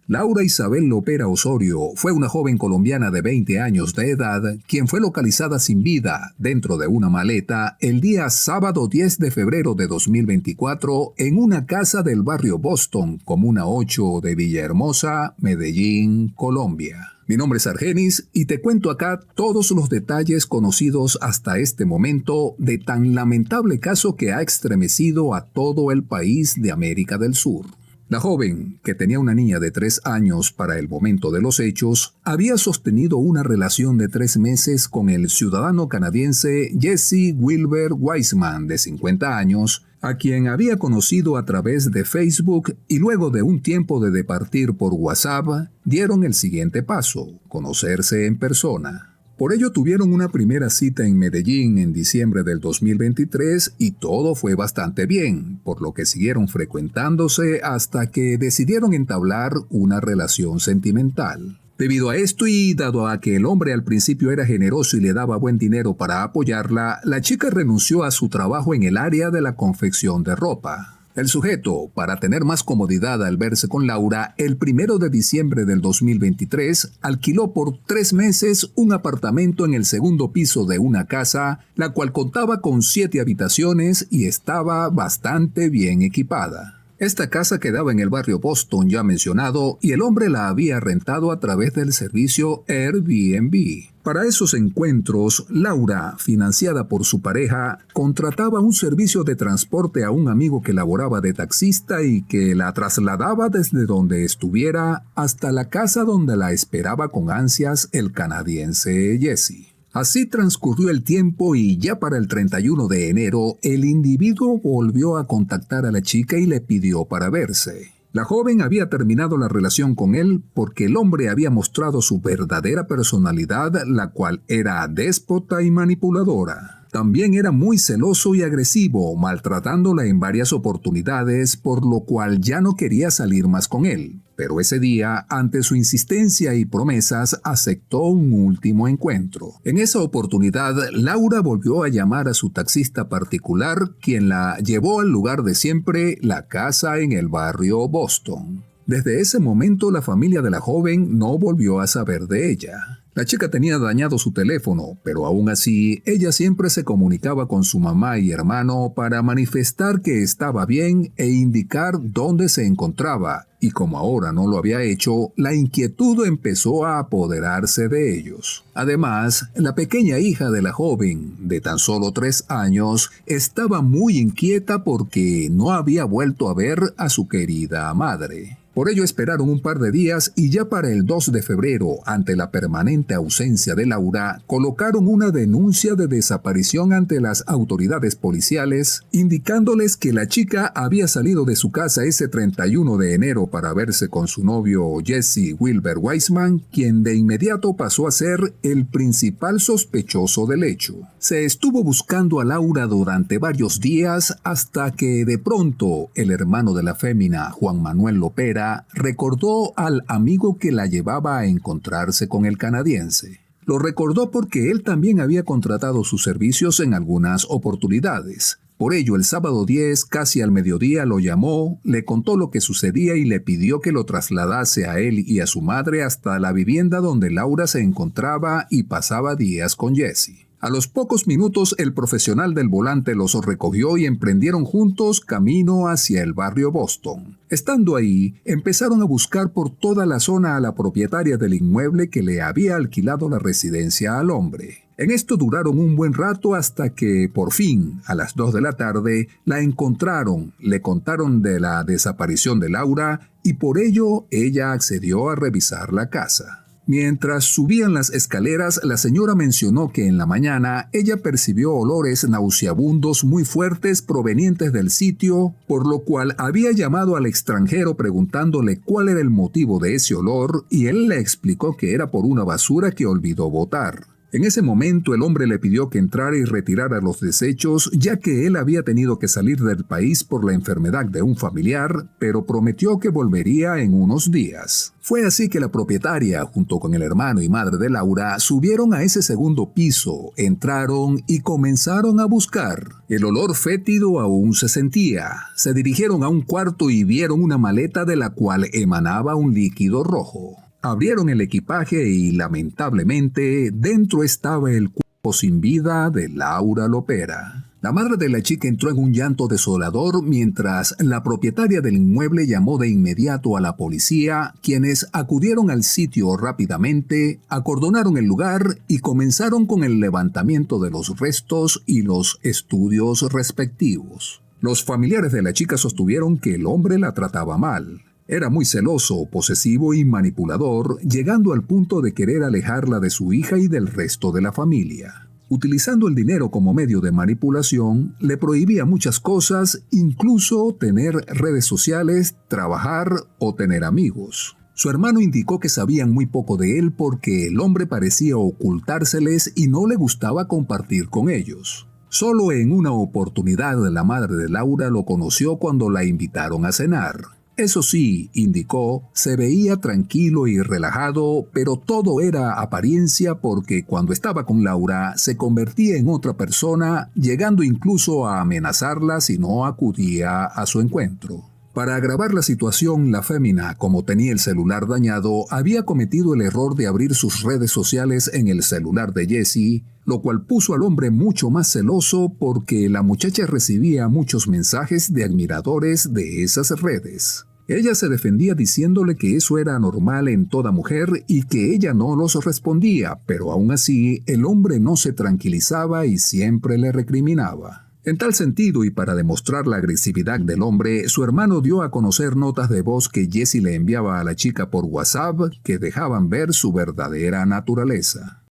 Laura Isabel Lopera Osorio fue una joven colombiana de 20 años de edad quien fue localizada sin vida dentro de una maleta el día sábado 10 de febrero de 2024 en una casa del barrio Boston, Comuna 8 de Villahermosa, Medellín, Colombia. Mi nombre es Argenis y te cuento acá todos los detalles conocidos hasta este momento de tan lamentable caso que ha estremecido a todo el país de América del Sur. La joven, que tenía una niña de 3 años para el momento de los hechos, había sostenido una relación de 3 meses con el ciudadano canadiense Jesse Wilber Wiseman, de 50 años, a quien había conocido a través de Facebook y luego de un tiempo de departir por WhatsApp, dieron el siguiente paso: conocerse en persona. Por ello tuvieron una primera cita en Medellín en diciembre del 2023 y todo fue bastante bien, por lo que siguieron frecuentándose hasta que decidieron entablar una relación sentimental. Debido a esto y dado a que el hombre al principio era generoso y le daba buen dinero para apoyarla, la chica renunció a su trabajo en el área de la confección de ropa. El sujeto, para tener más comodidad al verse con Laura, el 1 de diciembre del 2023 alquiló por 3 meses un apartamento en el segundo piso de una casa, la cual contaba con 7 habitaciones y estaba bastante bien equipada. Esta casa quedaba en el barrio Boston ya mencionado y el hombre la había rentado a través del servicio Airbnb. Para esos encuentros, Laura, financiada por su pareja, contrataba un servicio de transporte a un amigo que laboraba de taxista y que la trasladaba desde donde estuviera hasta la casa donde la esperaba con ansias el canadiense Jesse. Así transcurrió el tiempo y ya para el 31 de enero, el individuo volvió a contactar a la chica y le pidió para verse. La joven había terminado la relación con él porque el hombre había mostrado su verdadera personalidad, la cual era déspota y manipuladora. También era muy celoso y agresivo, maltratándola en varias oportunidades, por lo cual ya no quería salir más con él. Pero ese día, ante su insistencia y promesas, aceptó un último encuentro. En esa oportunidad, Laura volvió a llamar a su taxista particular, quien la llevó al lugar de siempre, la casa en el barrio Boston. Desde ese momento, la familia de la joven no volvió a saber de ella. La chica tenía dañado su teléfono, pero aún así, ella siempre se comunicaba con su mamá y hermano para manifestar que estaba bien e indicar dónde se encontraba, y como ahora no lo había hecho, la inquietud empezó a apoderarse de ellos. Además, la pequeña hija de la joven, de tan solo 3 años, estaba muy inquieta porque no había vuelto a ver a su querida madre. Por ello esperaron un par de días y ya para el 2 de febrero, ante la permanente ausencia de Laura, colocaron una denuncia de desaparición ante las autoridades policiales, indicándoles que la chica había salido de su casa ese 31 de enero para verse con su novio Jesse Wilber Wiseman, quien de inmediato pasó a ser el principal sospechoso del hecho. Se estuvo buscando a Laura durante varios días hasta que de pronto el hermano de la fémina, Juan Manuel Lopera, recordó al amigo que la llevaba a encontrarse con el canadiense. Lo recordó porque él también había contratado sus servicios en algunas oportunidades. Por ello, el sábado 10, casi al mediodía, lo llamó, le contó lo que sucedía y le pidió que lo trasladase a él y a su madre hasta la vivienda donde Laura se encontraba y pasaba días con Jesse. A los pocos minutos, el profesional del volante los recogió y emprendieron juntos camino hacia el barrio Boston. Estando ahí, empezaron a buscar por toda la zona a la propietaria del inmueble que le había alquilado la residencia al hombre. En esto duraron un buen rato hasta que, por fin, a las 2 de la tarde, la encontraron, le contaron de la desaparición de Laura y por ello ella accedió a revisar la casa. Mientras subían las escaleras, la señora mencionó que en la mañana ella percibió olores nauseabundos muy fuertes provenientes del sitio, por lo cual había llamado al extranjero preguntándole cuál era el motivo de ese olor y él le explicó que era por una basura que olvidó botar. En ese momento el hombre le pidió que entrara y retirara los desechos, ya que él había tenido que salir del país por la enfermedad de un familiar, pero prometió que volvería en unos días. Fue así que la propietaria, junto con el hermano y madre de Laura, subieron a ese segundo piso, entraron y comenzaron a buscar. El olor fétido aún se sentía. Se dirigieron a un cuarto y vieron una maleta de la cual emanaba un líquido rojo. Abrieron el equipaje y, lamentablemente, dentro estaba el cuerpo sin vida de Laura Lopera. La madre de la chica entró en un llanto desolador mientras la propietaria del inmueble llamó de inmediato a la policía, quienes acudieron al sitio rápidamente, acordonaron el lugar y comenzaron con el levantamiento de los restos y los estudios respectivos. Los familiares de la chica sostuvieron que el hombre la trataba mal. Era muy celoso, posesivo y manipulador, llegando al punto de querer alejarla de su hija y del resto de la familia. Utilizando el dinero como medio de manipulación, le prohibía muchas cosas, incluso tener redes sociales, trabajar o tener amigos. Su hermano indicó que sabían muy poco de él porque el hombre parecía ocultárseles y no le gustaba compartir con ellos. Solo en una oportunidad la madre de Laura lo conoció cuando la invitaron a cenar. Eso sí, indicó, se veía tranquilo y relajado, pero todo era apariencia porque cuando estaba con Laura se convertía en otra persona, llegando incluso a amenazarla si no acudía a su encuentro. Para agravar la situación, la fémina, como tenía el celular dañado, había cometido el error de abrir sus redes sociales en el celular de Jessie, lo cual puso al hombre mucho más celoso porque la muchacha recibía muchos mensajes de admiradores de esas redes. Ella se defendía diciéndole que eso era normal en toda mujer y que ella no los respondía, pero aún así el hombre no se tranquilizaba y siempre le recriminaba. En tal sentido, y para demostrar la agresividad del hombre, su hermano dio a conocer notas de voz que Jessie le enviaba a la chica por WhatsApp que dejaban ver su verdadera naturaleza.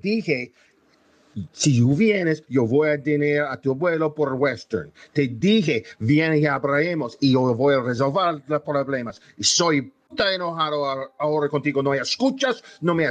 Dije, si tú vienes, yo voy a tener a tu abuelo por Western. Te dije, viene y hablaremos y yo voy a resolver los problemas. Y soy puta enojado ahora contigo. No me escuchas, no me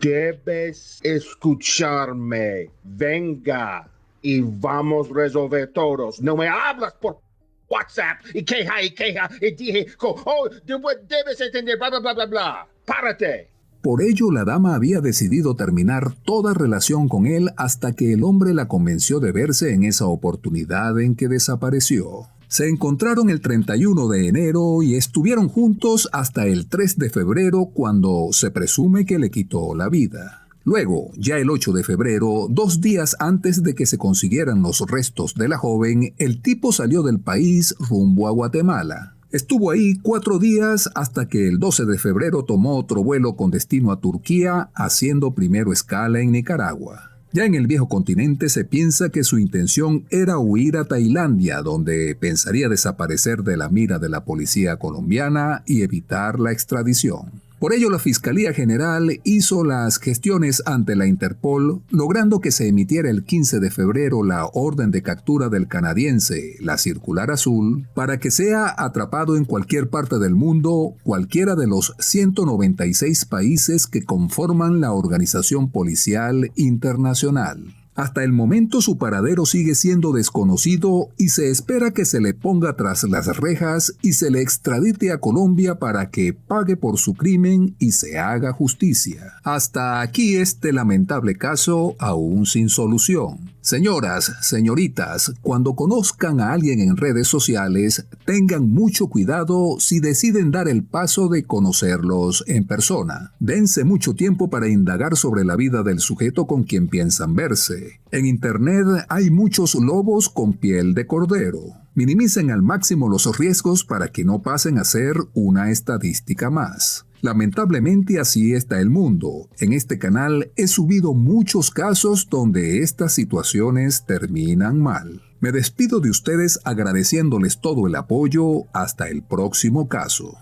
Debes escucharme. Venga y vamos a resolver todos. No me hablas por WhatsApp y queja. Y dije, oh, debes entender, bla, bla, bla, bla, bla. Párate. Por ello, la dama había decidido terminar toda relación con él hasta que el hombre la convenció de verse en esa oportunidad en que desapareció. Se encontraron el 31 de enero y estuvieron juntos hasta el 3 de febrero cuando se presume que le quitó la vida. Luego, ya el 8 de febrero, 2 días antes de que se consiguieran los restos de la joven, el tipo salió del país rumbo a Guatemala. Estuvo ahí 4 días hasta que el 12 de febrero tomó otro vuelo con destino a Turquía, haciendo primero escala en Nicaragua. Ya en el viejo continente se piensa que su intención era huir a Tailandia, donde pensaría desaparecer de la mira de la policía colombiana y evitar la extradición. Por ello, la Fiscalía General hizo las gestiones ante la Interpol, logrando que se emitiera el 15 de febrero la orden de captura del canadiense, la Circular Azul, para que sea atrapado en cualquier parte del mundo, cualquiera de los 196 países que conforman la Organización Policial Internacional. Hasta el momento su paradero sigue siendo desconocido y se espera que se le ponga tras las rejas y se le extradite a Colombia para que pague por su crimen y se haga justicia. Hasta aquí este lamentable caso aún sin solución. Señoras, señoritas, cuando conozcan a alguien en redes sociales, tengan mucho cuidado si deciden dar el paso de conocerlos en persona. Dense mucho tiempo para indagar sobre la vida del sujeto con quien piensan verse. En Internet hay muchos lobos con piel de cordero. Minimicen al máximo los riesgos para que no pasen a ser una estadística más. Lamentablemente así está el mundo. En este canal he subido muchos casos donde estas situaciones terminan mal. Me despido de ustedes agradeciéndoles todo el apoyo. Hasta el próximo caso.